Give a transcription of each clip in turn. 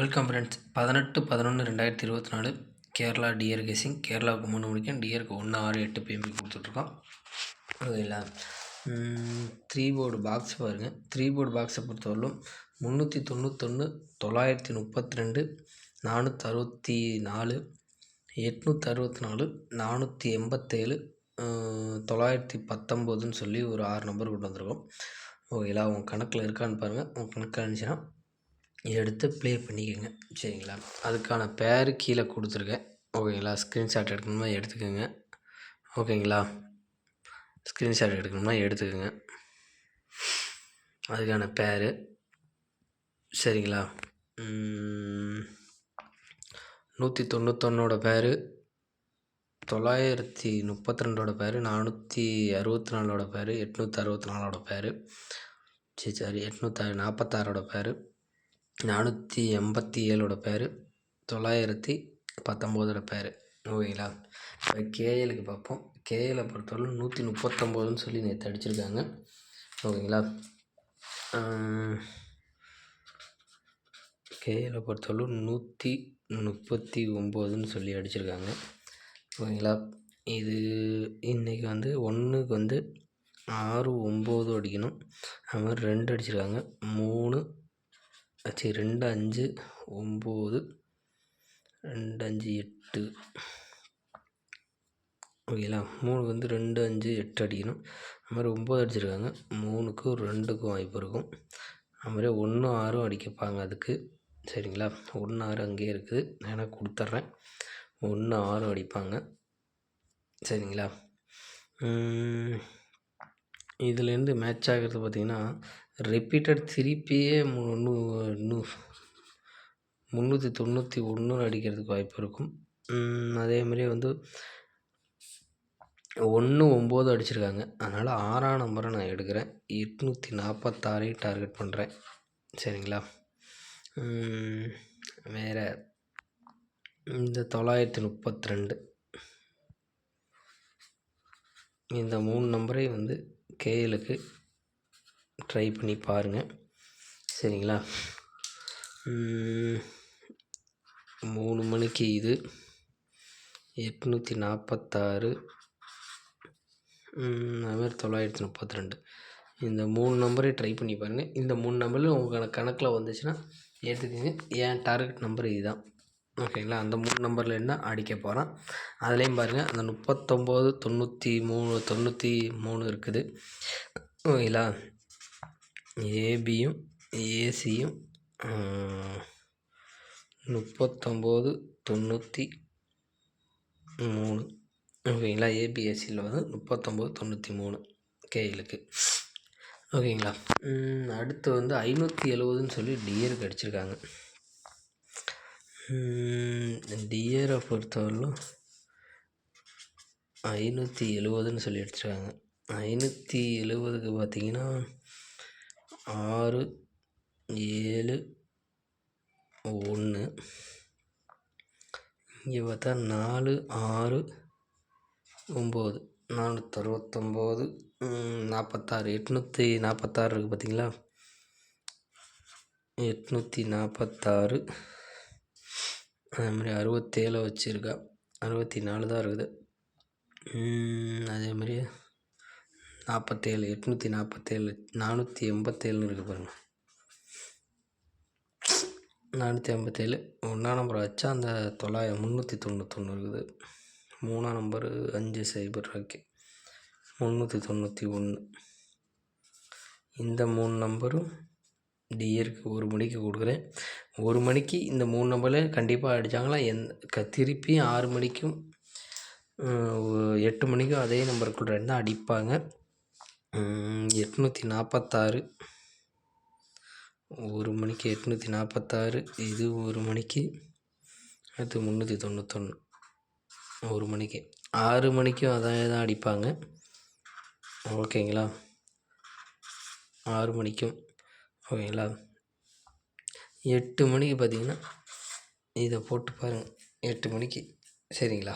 Welcome friends. 18/11/2024 Kerala dear guessing. கேரளாவுக்கு 3 மணிக்கும் டியருக்கு 1:06 PM கொடுத்துட்ருக்கோம். ஓகேங்களா? 3 போர்டு பாக்ஸ் பாருங்கள். 3 போர்டு பாக்ஸை பொறுத்தவரையிலும் 391, 932, 464, 864, 487, 919 சொல்லி ஒரு 6 நம்பர் கொண்டு வந்திருக்கோம். ஓகேங்களா? உங்கள் கணக்கில் இருக்கான்னு பாருங்கள். உங்கள் கணக்கில் இருந்துச்சுன்னா எடுத்து ப்ளே பண்ணிக்கோங்க. சரிங்களா? அதுக்கான பேர் கீழே கொடுத்துருக்கேன். ஓகேங்களா? ஸ்க்ரீன்ஷாட் எடுக்கணுமா எடுத்துக்கோங்க. ஓகேங்களா? ஸ்க்ரீன்ஷாட் எடுக்கணும்னா எடுத்துக்கோங்க. அதுக்கான பேர் சரிங்களா? 191 பேர், 932 பேர், 464 பேர், 864 பேர், 846 பேர், 487 பேர், 919 பேர். ஓகேங்களா? இப்போ கேஎலுக்கு பார்ப்போம். கேஎலை பொறுத்தவரை 139 சொல்லி நேற்று அடிச்சிருக்காங்க. ஓகேங்களா? கேஎலை பொறுத்தவரை 139 சொல்லி அடிச்சிருக்காங்க. ஓகேங்களா? இது இன்றைக்கி 1க்கு 6, 9 அடிக்கணும். அது மாதிரி 2 அடிச்சிருக்காங்க. 3 2, 5, 9, 2, 5, 8. ஓகேங்களா? 3க்கு 2, 5, 8 அடிக்கணும். அது மாதிரி 9 அடிச்சிருக்காங்க. 3க்கும் 2க்கும் வாய்ப்பு இருக்கும். அது மாதிரி 1, 6 அடிக்கப்பாங்க அதுக்கு. சரிங்களா? 1, 6 அங்கேயே இருக்குது. நான் கொடுத்துட்றேன். 1, 6 அடிப்பாங்க. சரிங்களா? இதுலேருந்து மேட்ச் ஆகிறது பார்த்திங்கன்னா ரிப்பீட்டட் திருப்பியே 391 அடிக்கிறதுக்கு வாய்ப்பு இருக்கும். அதேமாதிரி 1, 9 அடிச்சிருக்காங்க. அதனால் 6ஆம் நம்பரை நான் எடுக்கிறேன். 846 டார்கெட் பண்ணுறேன். சரிங்களா? வேறு இந்த 932 இந்த 3 நம்பரை கேஎலுக்கு ட்ரை பண்ணி பாருங்கள். சரிங்களா? 3 மணிக்கு இது 846, அதுமாதிரி 932 இந்த 3 நம்பரை ட்ரை பண்ணி பாருங்கள். இந்த 3 நம்பரில் உங்கள் கணக்கில் வந்துச்சுன்னா எடுத்துக்கோங்க. என் டார்கெட் நம்பர் இதுதான். ஓகேங்களா? அந்த 3 நம்பரில் என்ன அடிக்க போகிறோம் அதுலேயும் பாருங்கள். அந்த 39, 93 இருக்குது. ஓகேங்களா? ஏபியும் ஏசியும் 39, 93. ஓகேங்களா? ஏபிஎஸ்சியில் 39, 93 கேஎலுக்கு. ஓகேங்களா? அடுத்து 570 சொல்லி டியருக்கு அடிச்சிருக்காங்க. டியரை பொறுத்தவரையிலும் 570 சொல்லி அடிச்சிருக்காங்க. 570க்கு பார்த்திங்கன்னா 6, 7, 1. இங்கே பார்த்தா 4, 6, 9, 469, 46, 846 இருக்குது பார்த்திங்களா? 846 அதேமாதிரி 67 வச்சுருக்கா. 64 தான் இருக்குது. அதேமாதிரி 47, 847, 487 இருக்குது பாருங்கள். 487 1ஆம் நம்பர் வச்சா அந்த 391 இருக்குது. 3ஆம் நம்பர் 50 ஓகே 391. இந்த 3 நம்பரும் டியருக்கு 1 மணிக்கு கொடுக்குறேன். 1 மணிக்கு இந்த 3 நம்பரில் கண்டிப்பாக அடித்தாங்களா திருப்பியும் 6 மணிக்கும் 8 மணிக்கும் அதே நம்பருக்குள்ள இருந்தால் அடிப்பாங்க. 846 1 மணிக்கு 846 இது 1 மணிக்கு அடுத்து 391 1 மணிக்கு 6 மணிக்கும் அதே தான் அடிப்பாங்க. ஓகேங்களா? 6 மணிக்கும். ஓகேங்களா? 8 மணிக்கு பார்த்திங்கன்னா இதை போட்டு பாருங்கள். 8 மணிக்கு. சரிங்களா?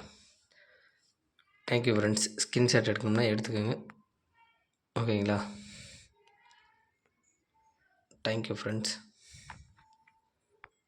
Thank you friends. ஸ்க்ரீன்ஷாட் எடுக்கணும்னா எடுத்துக்கோங்க. ஓகேங்களா? Thank you friends.